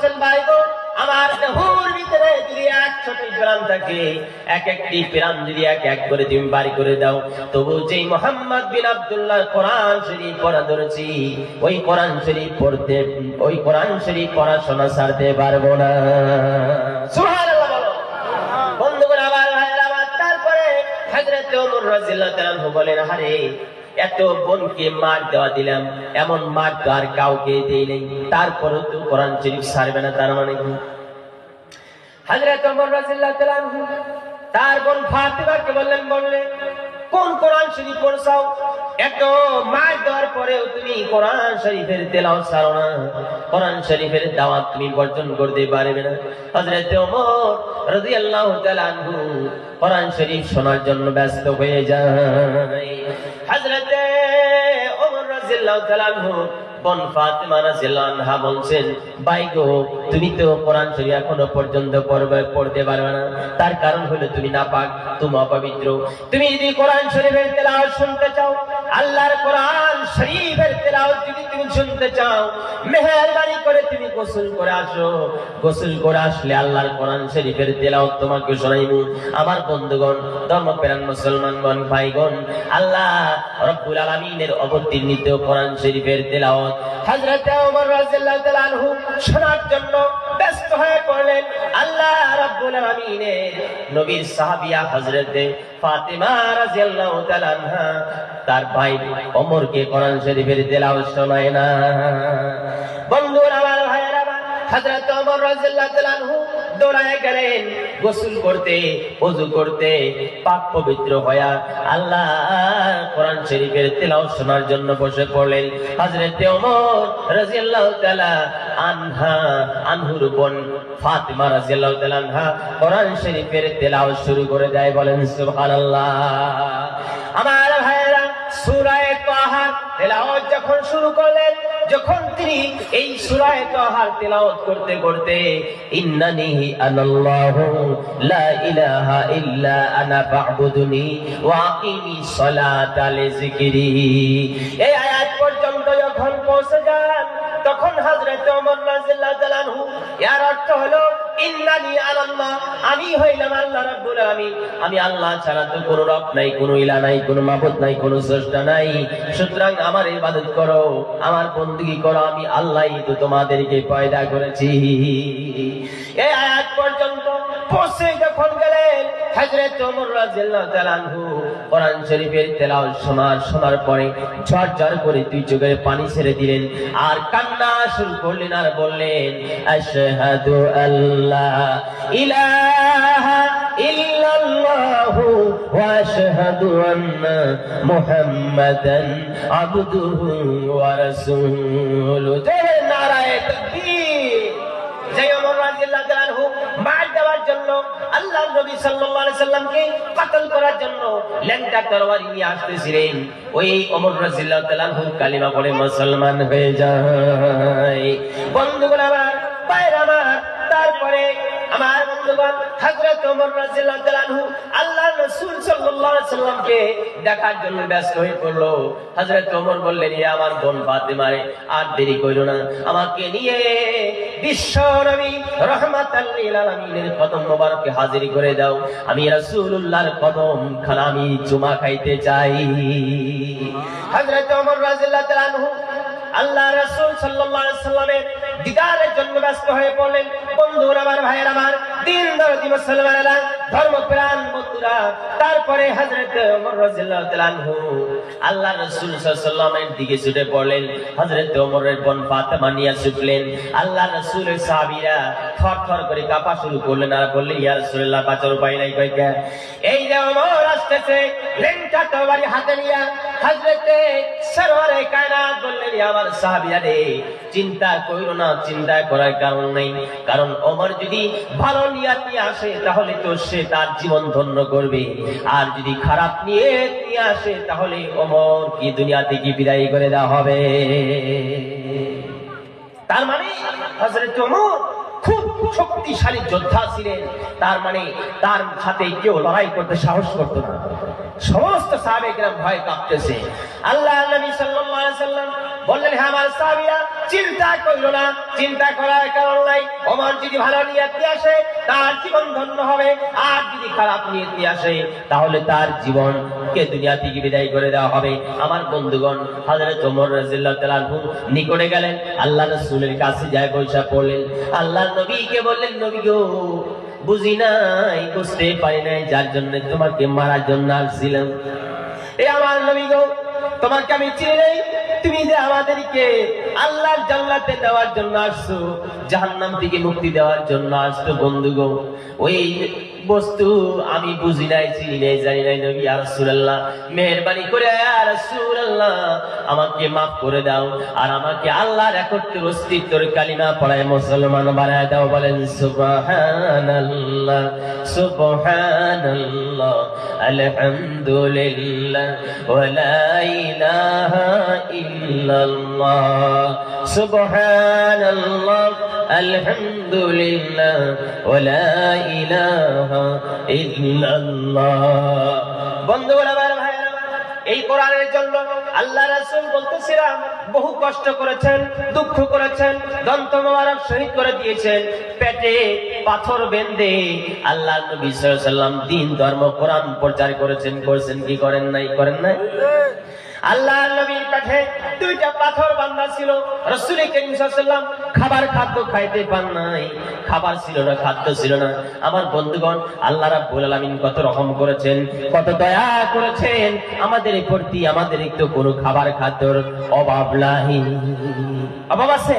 বলছেন ভাই গো, আমার দেহর ভিতরে যদি 100টি প্রাণ থাকে, এক একটি প্রাণ যদি এক এক করে তুমি বাড়ি করে দাও, তবু যেই মুহাম্মদ বিন আব্দুল্লাহ কোরআন শরীফ পড়া ধরেছি, ওই কোরআন শরীফ পড়াশোনা ছাড়তে পারবো না। সুবহানাল্লাহ বলো। বন্ধুগণ, আবার ভাইরা আমার, তারপরে হযরত ওমর রাদিয়াল্লাহু তাআলা আনহু বলেন, আরে এত বোনকে মার দেওয়া দিলাম, এমন মার তো আর কাউকে দেই নাই, তারপরে তো কোরআন শরীফ ছাড়বে না, তার মানে কি? হযরত ওমর রাদিয়াল্লাহু তাআলা আনহু তার বোন ফাতিমাকে বললেন, কোন কোরআন শরীফ পড়ছাও? এত মার দেওয়ার পরেও তুমি কোরআন শরীফের তেলাওয়াত ছাড়ো না, কোরআন শরীফের দাওয়াত তুমি বর্জন করতে পারবে না। হযরত ওমর রাদিয়াল্লাহু তাআলা আনহু কোরআন শরীফ শোনার জন্য ব্যস্ত হয়ে যায়। হযরত ওমর রাদিয়াল্লাহু তাআলা আনহু বোন ফাতিমা রাদিয়াল্লাহু আনহা বলছেন, ভাই গো, তুমি তো কোরআন শরীফ এখনো পর্যন্ত পড়তে পারবে না, তার কারণ হলো তুমি নাপাক, তুমি অপবিত্র। তুমি যদি কোরআন শরীফের তেলাওয়াত শুনতে চাও, আল্লাহর কোরআন শরীফের তেলাওয়াত যদি তুমি শুনতে চাও, মেহেরবানি করে তুমি গোসল করে আসো। গোসল করে আসলে আল্লাহর কোরআন শরীফের তেলাওয়াত তোমাকে শোনাইবো। আমার বন্ধুগণ, ধর্মপ্রাণ মুসলমানগণ, ভাইগণ, আল্লাহ রব্বুল আলামিনের অবতীর্ণিত কোরআন শরীফের তেলাওয়াত হযরত ওমর রাদিয়াল্লাহু তাআলা আনহু শোনার জন্য ব্যস্ত হয়ে পড়লেন। আল্লাহ রাব্বুল আলামিনের নবীর সাহাবিয়া হযরত ফাতিমা রাদিয়াল্লাহু তাআলা আনহা তার ভাই ওমরকে কোরআন শরীফের তেলাওয়াত শোনায় না। বন্ধুরা আমার, ভাইয়েরা আমার, হযরত ওমর রাদিয়াল্লাহু তাআলা আনহু দৌড়ায় গেলেন গোসল করতে, ওযু করতে, পাক পবিত্র হয়ে আল্লাহ কোরআন শরীফের তেলাওয়াত শোনার জন্য বসে পড়লেন। হযরত ওমর রাদিয়াল্লাহু তাআলা আনহুর বোন ফাতিমা রাদিয়াল্লাহু তাআলা আনহা কোরআন শরীফের তেলাওয়াত শুরু করে দেয়। বলেন সুবহানাল্লাহ। আমার ভাইয়েরা, সূরা তাহা তেলাওয়াত যখন শুরু করলেন, যখন তিনি এই সূরা তাহা তেলাওয়াত করতে করতে ইন্নানি আনাল্লাহু লা ইলাহা ইল্লা আনা ফা'বুদুনি ওয়া আকিমিস সালাতা লিযিকরি, এই আয়াত পর্যন্ত যখন পৌঁছে যান, তখন হযরত ওমর রাদিয়াল্লাহু তাআলা আনহু, এর অর্থ হলো ইন্নানি আনাল্লাহ, আমি হইলাম আল্লাহ রাব্বুল আলামিন, আমি আল্লাহ ছাড়া তো কোনো রব নাই, কোনো ইলাহ নাই, কোনো মাবুদ নাই, কোনো স্রষ্টা নাই, সুতরাং আমার ইবাদত করো, আমার বندگی করো, আমি আল্লাহই তো তোমাদেরকে পয়দা করেছি। এই আয়াত পর্যন্ত পৌঁছে যখন গেলেন, হযরত ওমর রাদিয়াল্লাহু তাআলা আনহু কোরআন শরীফের তেলাওয়াত শোনার পরে ঝরঝর করে দুই চোখের পানি ছেড়ে দিলেন আর কান্না শুরু করলেন আর বললেন, আশহাদু আল্লা ইলাহা ইল্লাল্লাহু ওয়া আশহাদু আন্না মুহাম্মাদান আবদুহু ওয়া রাসূলুহু। নারায়ে তাকবীর। যে ওমর রাদিয়াল্লাহু তাআলা আনহু মার দেওয়ার জন্য, আল্লাহর নবী সাল্লাল্লাহু আলাইহি সাল্লামকে কতল করার জন্য ল্যাংটা তরবারি নিয়ে আসতেছিলেন, ওই ওমর রাদিয়াল্লাহু তাআলা আনহু কালিমা পড়ে মুসলমান হয়ে যায়। বন্ধুগণ আমার, ভাইরা আমার, তারপরে আমার বন্ধুগণ, হযরত ওমর রাদিয়াল্লাহু তাআলা আনহু আল্লাহর রাসূল সাল্লাল্লাহু আলাইহি সাল্লামকে দেখার জন্য ব্যস্ত হয়ে পড়ল। হযরত ওমর বললেন, ইয়া আমার বোন ফাতিমা, আর দেরি কইরো না, আমাকে নিয়ে বিশ্ব নবী রাহমাতাল লিল আলামিনের কদম মোবারকে হাজির করে দাও, আমি রাসূলুল্লাহর কদম খানা আমি চুমা খাইতে চাই। হযরত ওমর রাদিয়াল্লাহু তাআলা আনহু আল্লাহ রাসূল সাল্লাল্লাহু আলাইহি সাল্লামের দিদারের জন্য ব্যস্ত হয়ে পড়লেন। বন্ধুরা আমার, ভাইয়েরা আমার, দিন দরদি মুসলমানেরা, ধর্মপ্রাণ বন্ধুরা, তারপরে হযরত ওমর রাদিয়াল্লাহু তাআলা আনহু আল্লাহ রাসূল সাল্লাল্লাহু আলাইহি সাল্লামের দিকে ছুটে পড়লেন। হযরত ওমরের বোন ফাতিমা নিয়ে ছুটলেন। আল্লাহ রাসূলের সাহাবীরা থরথর করে কাঁপা শুরু করলেন আর বললেন, ইয়া রাসূলুল্লাহ, বাঁচার উপায় নাই কয়টা। এই যে ওমর আসতেছে লেংটা তরবারি হাতে নিয়ে, হযরত সরওয়ারে কায়নাত বললেন, আমার সাহাবীরা রে, চিন্তা কইরো না, চিন্তা করার কারণ নেই, কারণ ওমর যদি ভালো নিয়ত নিয়ে আসে তাহলে তো সে তার জীবন ধন্য করবে, আর যদি খারাপ নিয়ত নিয়ে আসে তাহলে ওমর কি দুনিয়া থেকে বিদায় করে দেওয়া হবে। তার মানে হযরত ওমর খুব শক্তিশালী যোদ্ধা ছিলেন, তার মানে তার সাথে কেউ লড়াই করতে সাহস করত না। সমস্ত সাহাবায়ে কেরাম ভয় কাঁপতেছে। আল্লাহর নবী সাল্লাল্লাহু আলাইহি সাল্লাম বললেন, হ্যাঁ আমার সাহাবীরা, চিন্তা করলো না, চিন্তা করার কারণ নাই। ওমর যদি ভালো নিয়ত নিয়ে আসে তার জীবন ধন্য হবে, আর যদি খারাপ নিয়ত নিয়ে আসে তাহলে তার জীবনকে দুনিয়া থেকে বিদায় করে দেওয়া হবে। আমার বন্ধুগণ, হযরত ওমর রাদিয়াল্লাহু তাআলা আনহু নিকটে গেলেন, আল্লাহ রাসূলের কাছে যায় বসে পড়লেন। আল্লাহর নবীকে বললেন, নবী গো, বুঝি নাই, বুঝতে পারি নাই, যার জন্য তোমাকে মারার জন্য আসছিলাম। এ আমার নবী গো, তোমাকে আমি চিনি নাই, তুমি যে আমাদেরকে আল্লাহর জান্নাতে দেওয়ার জন্য আসছো, জাহান্নাম থেকে মুক্তি দেওয়ার জন্য আসছো, বন্ধু গো, ওই বস্তু আমি বুঝি নাই, চিনি নাই, জানি নাই। নবী ইয়া রাসূলুল্লাহ, মেহেরবানি করে ইয়া রাসূলুল্লাহ আমাকে মাফ করে দাও, আর আমাকে আল্লাহর একত্বের অস্তিত্বের কালিমা পড়ায় মুসলমান বানায় দাও। বলেন সুবহানাল্লাহ, সুবহানাল্লাহ, আলহামদুলিল্লাহ, ওয়া লা ইলাহা ইল্লাল্লাহ, সুবহানাল্লাহ, আলহামদুলিল্লাহ, ওয়া লা ইলাহা ইল্লাল্লাহ। বন্ধুগণ, আমার ভাইরা, এই কোরআনের জন্য আল্লাহ রাসূল বলতেছিলাম বহু কষ্ট করেছেন, দুঃখ করেছেন, দন্ত মোবারক শহীদ করে দিয়েছেন, পেটে পাথর বেঁধে আল্লাহ নবী সাল্লাল্লাহু আলাইহি ওয়াসাল্লাম দ্বীন ধর্ম কোরআন প্রচার করেছেন। করছেন কি করেন নাই? করেন নাই? আল্লাহর নবীর পেটে দুইটা পাথর বাঁধা ছিল। রাসূল করিম সাল্লাল্লাহু আলাইহি ওয়াসাল্লাম খাদ্য খাইতে পান নাই, খাবার ছিল না, খাদ্য ছিল না। আমার বন্ধুগণ, আল্লাহ রাব্বুল আলামিন কত রহম করেছেন, কত দয়া করেছেন আমাদের প্রতি। আমাদের একটু কোনো খাদ্যর অভাব নাই, অভাব আছে?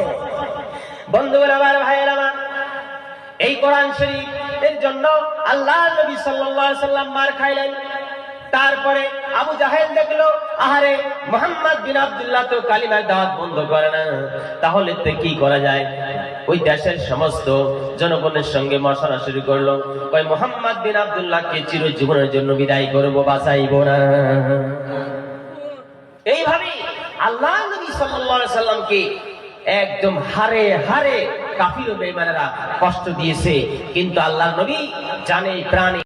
বন্ধুগণ, আমার ভাইয়েরা আমার, এই কোরআন শরীফ এর জন্য আল্লাহর নবী সাল্লাল্লাহু আলাইহি ওয়াসাল্লাম মার খাইলেন। তারপরে আবু জাহেল দেখলো, আহারে মুহাম্মদ বিন আব্দুল্লাহ তো কালিমার দাওয়াত বন্ধ করে না, তাহলে তো কি করা যায়? ওই দেশের সমস্ত জনগণের সঙ্গে মশলা শুরু করলো, কয় মুহাম্মদ বিন আব্দুল্লাহকে চিরজীবনের জন্য বিদায় করব, বাঁচাইব না। এইভাবে আল্লাহ নবী সাল্লাল্লাহু আলাইহি সাল্লামকে একদম হারে হারে কাফির ও বেঈমানেরা কষ্ট দিয়েছে, কিন্তু আল্লাহ নবী জানে প্রাণে